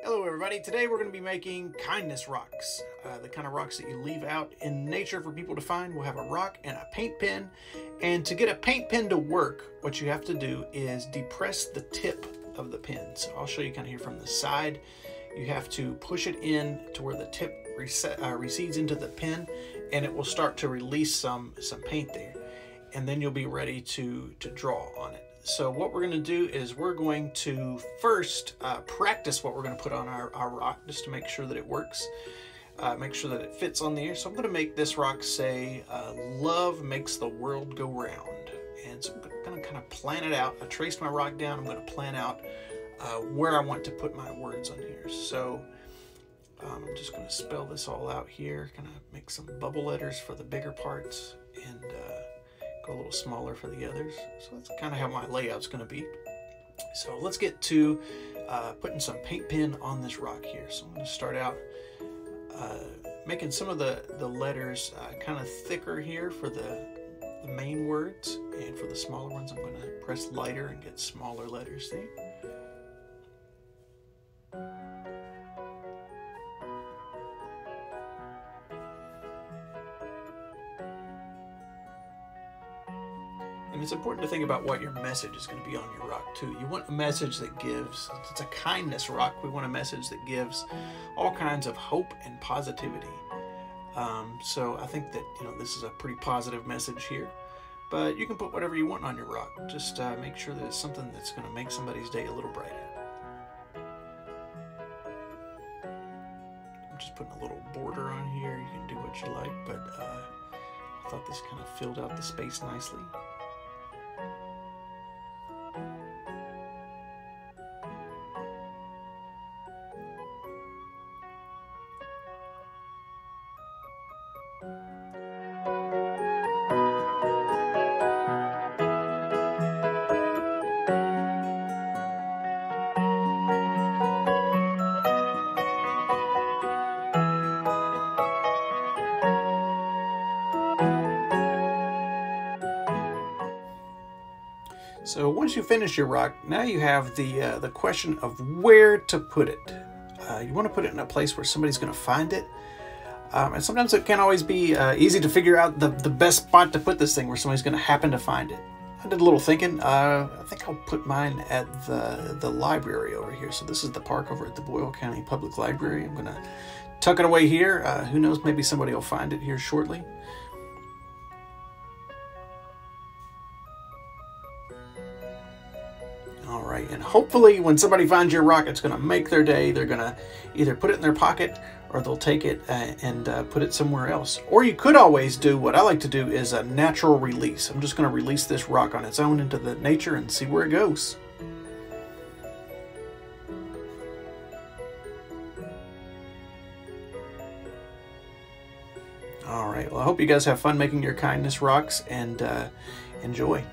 Hello everybody, today we're going to be making kindness rocks, the kind of rocks that you leave out in nature for people to find. We'll have a rock and a paint pen, and to get a paint pen to work, what you have to do is depress the tip of the pen. So I'll show you kind of here from the side. You have to push it in to where the tip recedes into the pen, and it will start to release some paint there, and then you'll be ready to draw on it. So what we're going to do is we're going to first practice what we're going to put on our rock, just to make sure that it works, make sure that it fits on there. So I'm going to make this rock say, love makes the world go round. And so I'm going to kind of plan it out. I traced my rock down. I'm going to plan out where I want to put my words on here. So I'm just going to spell this all out here, kind of make some bubble letters for the bigger parts, and go a little smaller for the others. So that's kind of how my layout's going to be. So let's get to putting some paint pen on this rock here. So I'm going to start out making some of the letters kind of thicker here for the main words, and for the smaller ones I'm going to press lighter and get smaller letters there. And it's important to think about what your message is going to be on your rock too. You want a message that gives, it's a kindness rock, we want a message that gives all kinds of hope and positivity. So I think that, this is a pretty positive message here, but you can put whatever you want on your rock. Just make sure that it's something that's going to make somebody's day a little brighter. I'm just putting a little border on here. You can do what you like, but I thought this kind of filled out the space nicely. So once you finish your rock, now you have the question of where to put it. You want to put it in a place where somebody's going to find it. And sometimes it can't always be easy to figure out the best spot to put this thing where somebody's going to happen to find it. I did a little thinking. I think I'll put mine at the library over here. So this is the park over at the Boyle County Public Library. I'm going to tuck it away here. Who knows, maybe somebody will find it here shortly. All right, and hopefully when somebody finds your rock, it's going to make their day. They're going to either put it in their pocket, or they'll take it and put it somewhere else. Or you could always do, what I like to do, is a natural release. I'm just going to release this rock on its own into the nature and see where it goes. All right, well, I hope you guys have fun making your kindness rocks, and enjoy.